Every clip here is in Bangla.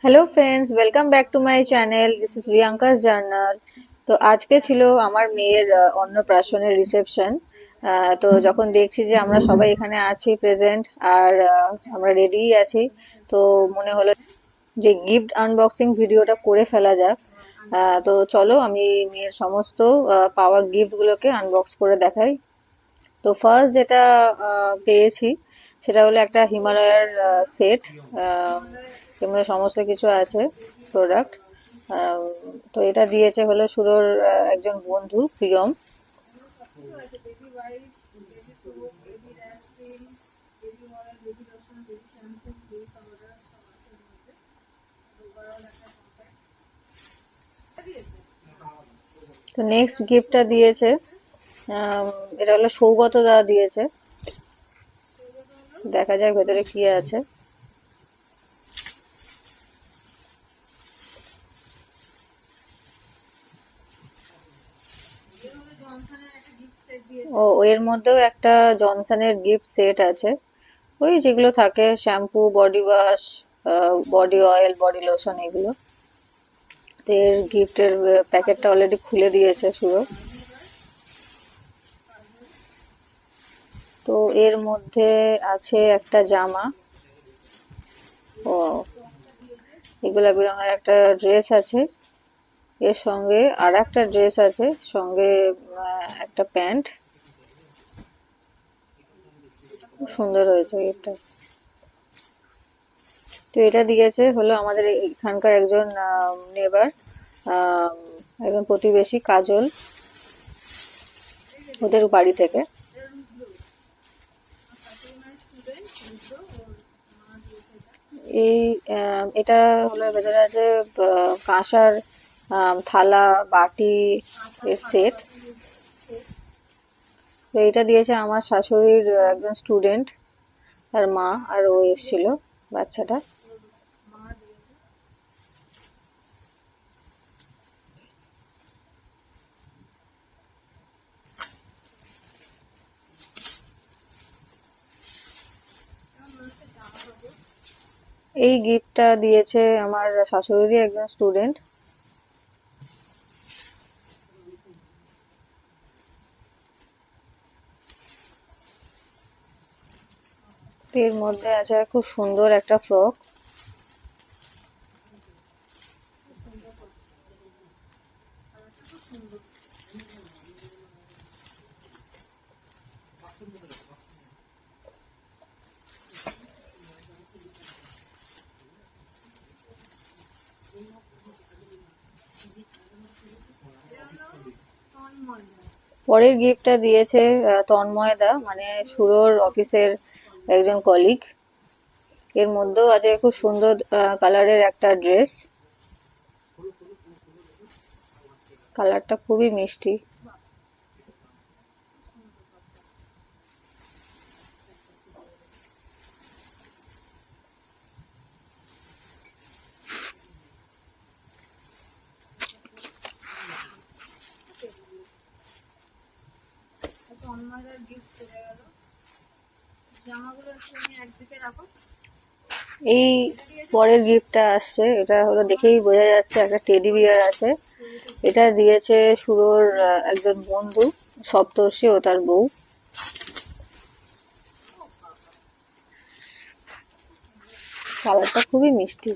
Hello friends, welcome back to my channel. This is Riyanka's journal. তো আজকে ছিল আমার মেয়ের অন্নপ্রাশনের রিসেপশন। তো যখন দেখছি যে আমরা সবাই এখানে আছি প্রেজেন্ট আর আমরা রেডিই আছি, তো মনে হলো যে গিফট আনবক্সিং ভিডিওটা করে ফেলা যাক। তো চলো আমি মেয়ের সমস্ত পাওয়া গিফটগুলোকে আনবক্স করে দেখাই। তো ফার্স্ট যেটা পেয়েছি সেটা হলো একটা হিমালয়ার সেট। এর মধ্যে সমস্ত কিছু আছে, প্রোডাক্ট। তো এটা দিয়েছে হলো সুরোর একজন বন্ধু, প্রিয়ম। তো নেক্সট গিফটটা দিয়েছে, এটা হলো সৌগত দা দিয়েছে। দেখা যাক ভেতরে কি আছে। ও, এর মধ্যেও একটা জনসনের গিফট সেট আছে, ওই যেগুলো থাকে shampoo, body wash, body oil, body lotion, এগুলো। তো এর গিফটের প্যাকেটটা অলরেডি খুলে দিয়েছে সুরো। তো এর মধ্যে আছে একটা জামা, ও গোলাপি রঙের একটা ড্রেস আছে, এর সঙ্গে আর একটা ড্রেস আছে, সঙ্গে একটা প্যান্ট। খুব সুন্দর হয়েছে গিফটটা। তো এটা দিয়েছে হলো আমাদের এখানকার একজন নেবার, একজন প্রতিবেশী, কাজল, ওদের বাড়ি থেকে। এই এটা হলো ভেতরে আছে কাঁসার থালা, বাটি এর সেট। তো এটা দিয়েছে আমার শাশুড়ির একজন স্টুডেন্ট, তার মা আর ও এসেছিল, বাচ্চাটা। এই গিফটটা দিয়েছে আমার শাশুড়িরই একজন স্টুডেন্ট। এর মধ্যে আছে খুব সুন্দর একটা ফ্রক। পরের গিফটটা দিয়েছে তন্ময় দা, মানে সুরোর অফিসের একজন কলিগ। এর মধ্যেও আছে খুব সুন্দর কালারের একটা ড্রেস, কালারটা খুবই মিষ্টি। এই পরের গিফটটা আসছে, এটা হলো দেখেই বোঝা যাচ্ছে একটা টেডি বিয়ার আছে। এটা দিয়েছে সুরোর একজন বন্ধু, সপ্তর্ষি, ও তার বউ। কালারটা খুবই মিষ্টি।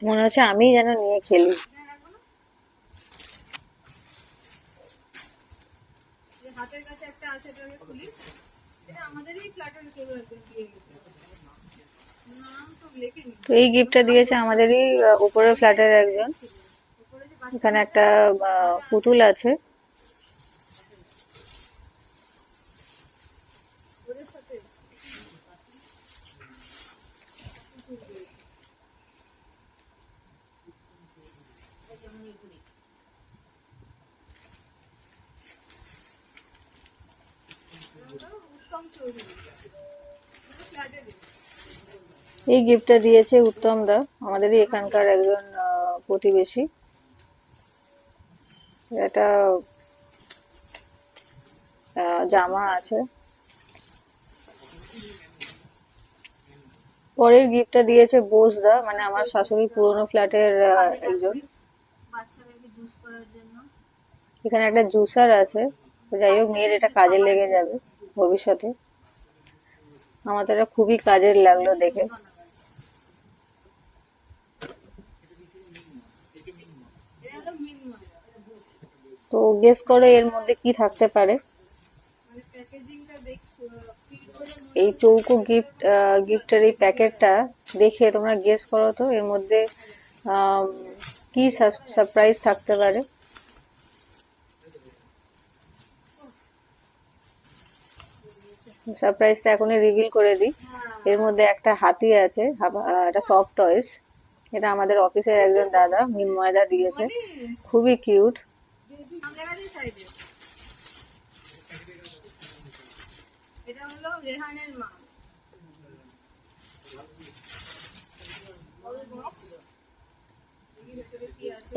মনে হচ্ছে আমি যেন নিয়ে খেলি। তো এই গিফটটা দিয়েছে আমাদেরই উপরের ফ্ল্যাটের একজন। এখানে একটা পুতুল আছে। এই গিফটটা দিয়েছে উত্তম দা, আমাদেরই এখানকার একজন প্রতিবেশী। এটা জামা আছে। পরের গিফটটা দিয়েছে বোসদা, মানে আমার শাশুড়ি পুরনো ফ্ল্যাটের একজন। এখানে একটা জুসার আছে, যাই হোক মেয়ের এটা কাজে লেগে যাবে ভবিষ্যতে। আমার তো এটা খুবই কাজের লাগলো দেখে। তো গেস করো এর মধ্যে কি থাকতে পারে। এই চৌকো গিফটের এই প্যাকেটটা দেখে তোমরা গেস করো তো এর মধ্যে কি সারপ্রাইজ থাকতে পারে। সারপ্রাইজটা এখনই রিভিল করে দিই। এর মধ্যে একটা হাতি আছে, এটা সফট টয়েস। এটা আমাদের অফিসের একজন দাদা মিনময়দা দিয়েছে, খুবই কিউট। এটা হলো রেহানের মা।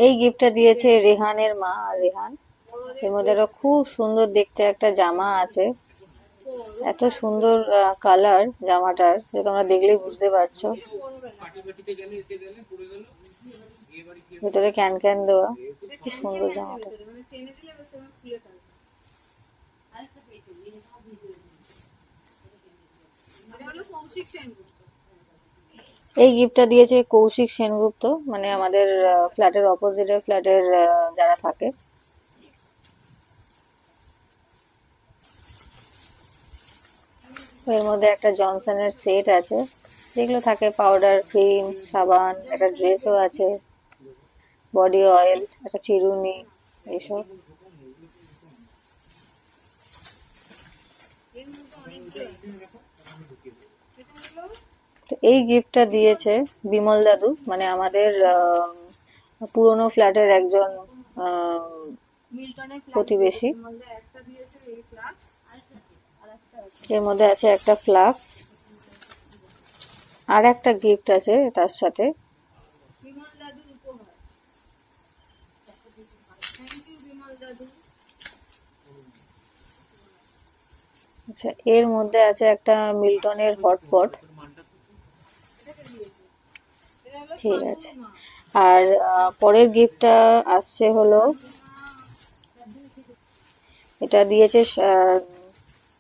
এই গিফটটা দিয়েছে রেহানের মা আর রেহান। এর মধ্যে একটা খুব সুন্দর দেখতে একটা জামা আছে, এত সুন্দর কালার জামাটার যে তোমরা দেখলেই বুঝতে পারছো। ভেতরে ক্যান ক্যান দেওয়া, খুব সুন্দর জামাটা। এই গিফটটা দিয়েছে কৌশিক সেনগুপ্ত, মানে আমাদের ফ্ল্যাটের অপোজিটের ফ্ল্যাটের যারা থাকে। এর মধ্যে একটা জনসনের সেট আছে, যেগুলো থাকে পাউডার, ক্রিম, সাবান, একটা ড্রেসও আছে, বডি অয়েল, একটা চিরুনি, এইসব। তো এই গিফটটা দিয়েছে বিমল দাদু, মানে আমাদের পুরনো ফ্ল্যাটের একজন প্রতিবেশী। এর মধ্যে আছে একটা ফ্লাক্স, আর একটা গিফট আছে তার সাথে। আচ্ছা, এর মধ্যে আছে একটা মিল্টনের হটপট। ঠিক আছে, আর পরের গিফটটা আসছে হলো, এটা দিয়েছে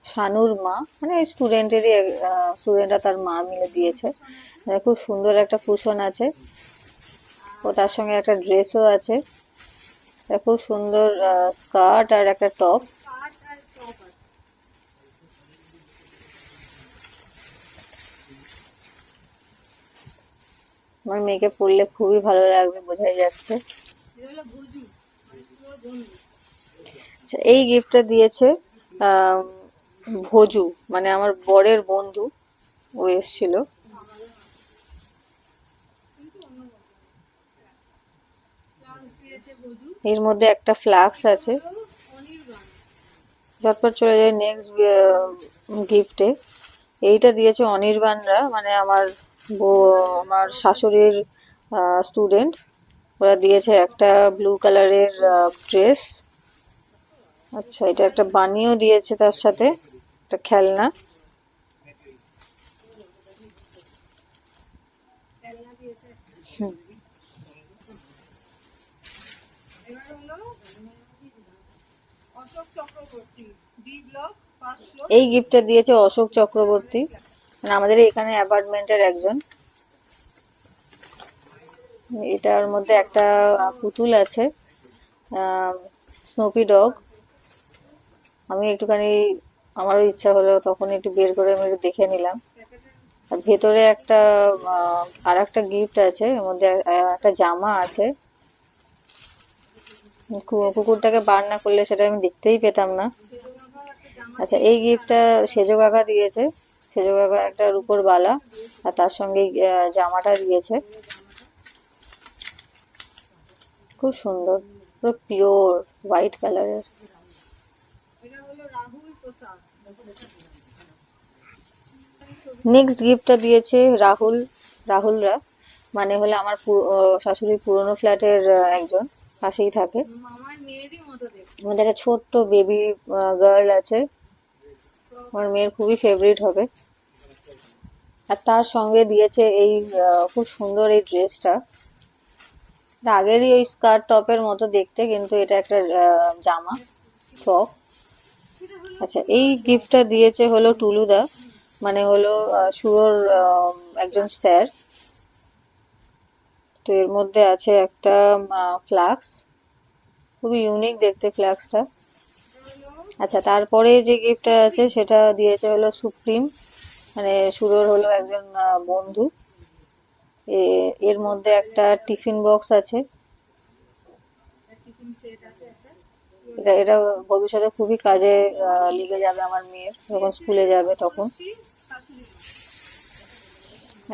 শানুর মা, মানে স্টুডেন্টেরই, স্টুডেন্টরা তার মা মিলে দিয়েছে। খুব সুন্দর একটা কুশন আছে, ও তার সঙ্গে একটা ড্রেসও আছে। খুব সুন্দর স্কার্ট আর একটা টপ। আমার মেয়েকে পরলে খুবই ভালো লাগবে, বোঝাই যাচ্ছে। আচ্ছা, এই গিফটটা দিয়েছে ভোজু, মানে আমার বরের বন্ধু, ও এসেছিল। এর মধ্যে একটা ফ্লাক্স আছে। ঝটপট চলে যায় নেক্সট গিফটে। এইটা দিয়েছে অনির্বাণরা, মানে আমার শাশুড়ির স্টুডেন্ট। ওরা দিয়েছে একটা ব্লু কালারের ড্রেস। আচ্ছা, এটা একটা বানিও দিয়েছে তার সাথে, একটা খেলনা। এই গিফটটা দিয়েছে অশোক চক্রবর্তী, মানে আমাদের এখানে অ্যাপার্টমেন্টের একজন। এটার মধ্যে একটা পুতুল আছে, স্নোপি ডগ। আমি একটুখানি, আমারও ইচ্ছা হলো তখন একটু বের করে আমি একটু দেখে নিলাম। আর ভেতরে একটা আর একটা গিফট আছে, এর মধ্যে একটা জামা আছে। কুকুরটাকে বার না করলে সেটা আমি দেখতেই পেতাম না। আচ্ছা, এই গিফটটা সেজো কাকা দিয়েছে। সেজো কাকা একটা রূপোর বালা, আর তার সঙ্গে জামাটা দিয়েছে। খুব সুন্দর, পুরো পিওর হোয়াইট কালারের। নেক্সট গিফটটা দিয়েছে রাহুলরা, মানে হলো আমার শাশুড়ির পুরনো ফ্ল্যাটের একজন, পাশেই থাকে। আমাদের একটা ছোট্ট বেবি গার্ল আছে, আমার মেয়ের খুবই ফেভারিট হবে। আর তার সঙ্গে দিয়েছে এই খুব সুন্দর এই ড্রেসটা। আগেরই ওই স্কার্ট টপের মতো দেখতে, কিন্তু এটা একটা জামা ফ্রক। আচ্ছা, এই গিফটটা দিয়েছে হলো টুলুদা, মানে হলো শুয়োর একজন স্যার। তো এর মধ্যে আছে একটা ফ্লাক্স, খুবই ইউনিক দেখতে ফ্লাক্সটা। আচ্ছা, তারপরে যে গিফটটা আছে সেটা দিয়েছে হলো সুপ্রিম, মানে শুয়োর হলো একজন বন্ধু। এর মধ্যে একটা টিফিন বক্স আছে। এটা এটা ভবিষ্যতে খুবই কাজে লেগে যাবে আমার মেয়ের, যখন স্কুলে যাবে তখন।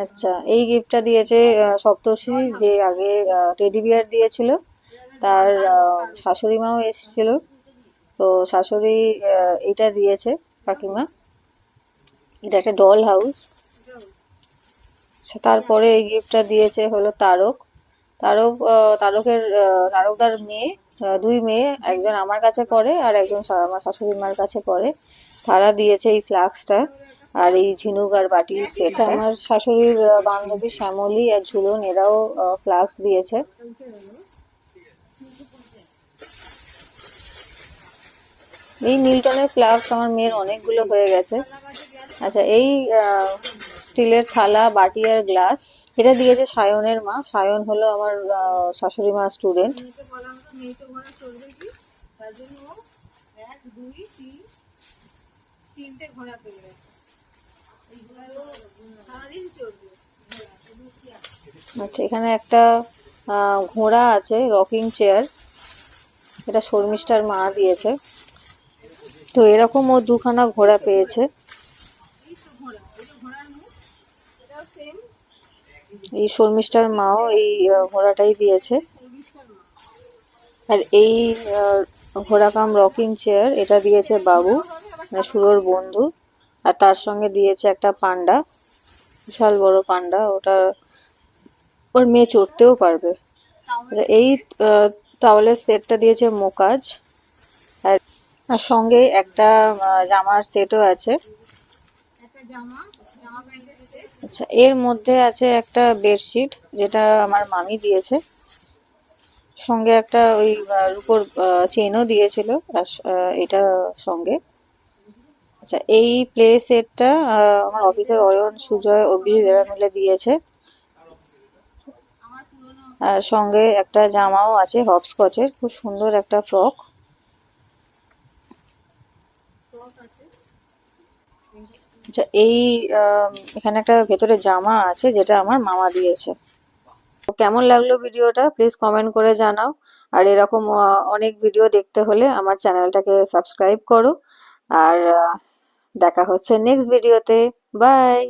আচ্ছা, এই গিফটটা দিয়েছে সপ্তর্ষি, যে আগে টেডি বিয়ার দিয়েছিল, তার শাশুড়ি মাও এসেছিল। তো শাশুড়ি এটা দিয়েছে কাকিমা, এটা একটা ডল হাউস। তারপরে এই গিফটটা দিয়েছে হলো তারকদার মেয়ে, দুই মেয়ে, একজন আমার কাছে পড়ে আর একজন আমার শাশুড়ি মার কাছে পড়ে। তারা দিয়েছে এই ফ্লাক্সটা আর এই ঝিনুক আর বাটি সেট। আমার শাশুড়ির বান্ধবী শ্যামলী আর ঝুলন, এরাও ফ্লাক্স দিয়েছে। এই মিল্টনের ফ্লাক্স আমার মেয়ের অনেকগুলো হয়ে গেছে। আচ্ছা, এই স্টিলের থালা, বাটি আর গ্লাস, এটা দিয়েছে সায়নের মা। সায়ন হলো আমার শাশুড়ি মা স্টুডেন্ট। আচ্ছা, এখানে একটা ঘোড়া আছে, রকিং চেয়ার, এটা শর্মিষ্ঠার মা দিয়েছে। তো এরকম ও দুখানা ঘোড়া পেয়েছে। এই শর্মিষ্ঠার মাও এই ঘোড়াটাই দিয়েছে। আর এই ঘোড়া কাম রকিং চেয়ার, এটা দিয়েছে বাবু, মানে সুরোর বন্ধু। আর তার সঙ্গে দিয়েছে একটা পান্ডা, বিশাল বড় পান্ডা, ওটা ওর মেয়ে চড়তেও পারবে। এই তাওয়ালের সেটটা দিয়েছে মোকাজ। আর সঙ্গে একটা জামার সেটও আছে। আচ্ছা, এর মধ্যে আছে একটা বেডশিট, যেটা আমার মামি দিয়েছে। সঙ্গে একটা ওই রূপোর চেনও দিয়েছিল এটা সঙ্গে। আচ্ছা, এই প্লে সেটটা আমার অফিসের অয়ন, সুজয়, অভিজিৎ এরা মিলে দিয়েছে। আর সঙ্গে একটা জামাও আছে হপস্কচের, খুব সুন্দর একটা ফ্রক। আচ্ছা, এই এখানে একটা ভেতরে জামা আছে, যেটা আমার মামা দিয়েছে। তো কেমন লাগলো ভিডিওটা প্লিজ কমেন্ট করে জানাও। আর এরকম অনেক ভিডিও দেখতে হলে আমার চ্যানেলটাকে সাবস্ক্রাইব করো। আর দেখা হচ্ছে নেক্সট ভিডিওতে। বাই।